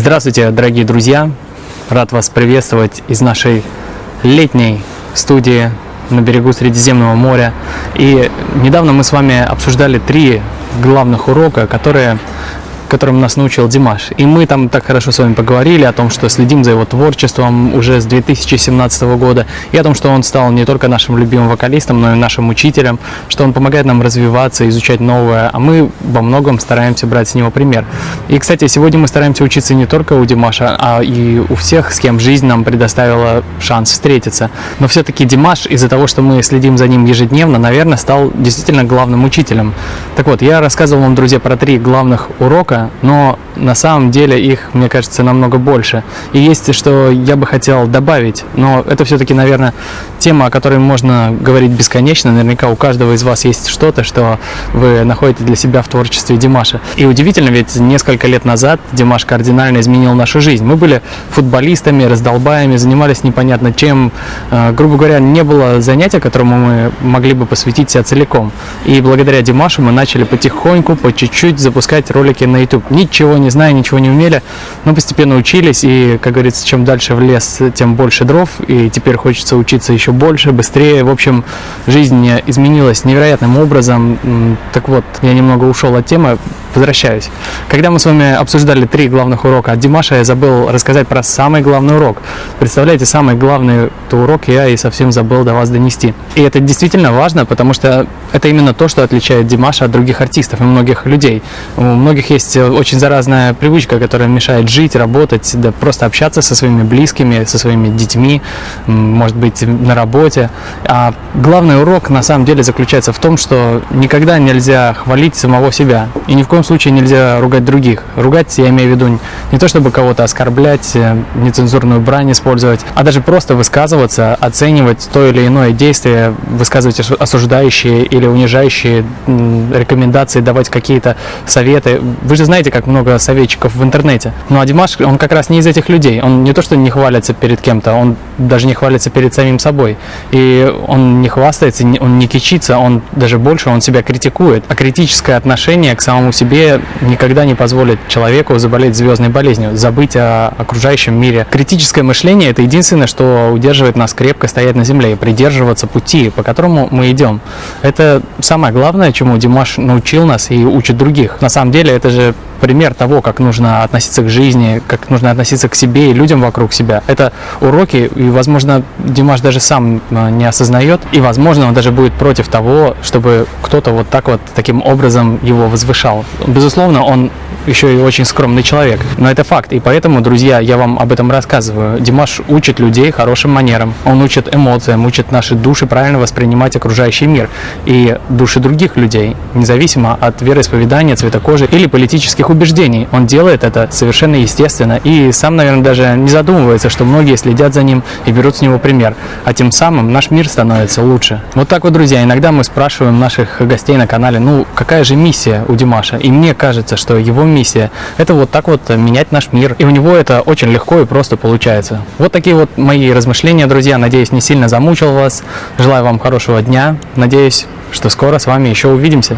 Здравствуйте, дорогие друзья! Рад вас приветствовать из нашей летней студии на берегу Средиземного моря. И недавно мы с вами обсуждали 3 главных урока, которым нас научил Димаш. И мы там так хорошо с вами поговорили о том, что следим за его творчеством уже с 2017 года, и о том, что он стал не только нашим любимым вокалистом, но и нашим учителем, что он помогает нам развиваться, изучать новое, а мы во многом стараемся брать с него пример. И, кстати, сегодня мы стараемся учиться не только у Димаша, а и у всех, с кем жизнь нам предоставила шанс встретиться. Но все-таки Димаш, из-за того, что мы следим за ним ежедневно, наверное, стал действительно главным учителем. Так вот, я рассказывал вам, друзья, про 3 главных урока, но на самом деле их, мне кажется, намного больше. И есть, что я бы хотел добавить, но это все-таки, наверное, тема, о которой можно говорить бесконечно. Наверняка у каждого из вас есть что-то, что вы находите для себя в творчестве Димаша. И удивительно, ведь несколько лет назад Димаш кардинально изменил нашу жизнь. Мы были футболистами, раздолбаями, занимались непонятно чем. Грубо говоря, не было занятия, которому мы могли бы посвятить себя целиком. И благодаря Димашу мы начали потихоньку, по чуть-чуть запускать ролики на YouTube. Ничего не зная, ничего не умели, но постепенно учились, и, как говорится, чем дальше в лес, тем больше дров, и теперь хочется учиться еще больше, быстрее. В общем, жизнь изменилась невероятным образом. Так вот, я немного ушел от темы, возвращаюсь. Когда мы с вами обсуждали 3 главных урока от Димаша, я забыл рассказать про самый главный урок. Представляете, самый главный урок я и совсем забыл до вас донести. И это действительно важно, потому что это именно то, что отличает Димаша от других артистов и многих людей. У многих есть очень заразная привычка, которая мешает жить, работать, да просто общаться со своими близкими, со своими детьми, может быть, на работе. А главный урок на самом деле заключается в том, что никогда нельзя хвалить самого себя. И ни в коем случае нельзя ругать других. Ругать, я имею в виду, не то чтобы кого-то оскорблять, нецензурную брань использовать, а даже просто высказываться, оценивать то или иное действие, высказывать осуждающие или унижающие рекомендации, давать какие-то советы. Вы же знаете, как много советчиков в интернете. Ну а Димаш, он как раз не из этих людей. Он не то, что не хвалится перед кем-то, он даже не хвалится перед самим собой. И он не хвастается, он не кичится, он даже больше, он себя критикует. А критическое отношение к самому себе никогда не позволит человеку заболеть звездной болезнью, забыть о окружающем мире. Критическое мышление – это единственное, что удерживает нас крепко стоять на земле и придерживаться пути, по которому мы идем. Это самое главное, чему Димаш научил нас и учит других. На самом деле, это же пример того, как нужно относиться к жизни, как нужно относиться к себе и людям вокруг себя. Это уроки, и, возможно, Димаш даже сам не осознает, и, возможно, он даже будет против того, чтобы кто-то вот так вот, таким образом его возвышал. Безусловно, он еще и очень скромный человек, но это факт, и поэтому, друзья, я вам об этом рассказываю. Димаш учит людей хорошим манерам, он учит эмоциям, учит наши души правильно воспринимать окружающий мир и души других людей, независимо от вероисповедания, цвета кожи или политических убеждений. Он делает это совершенно естественно и сам, наверное, даже не задумывается, что многие следят за ним и берут с него пример, а тем самым наш мир становится лучше. Вот так вот, друзья, иногда мы спрашиваем наших гостей на канале, ну, какая же миссия у Димаша? И мне кажется, что его миссия – это вот так вот менять наш мир, и у него это очень легко и просто получается. Вот такие вот мои размышления, друзья. Надеюсь, не сильно замучил вас. Желаю вам хорошего дня. Надеюсь, что скоро с вами еще увидимся.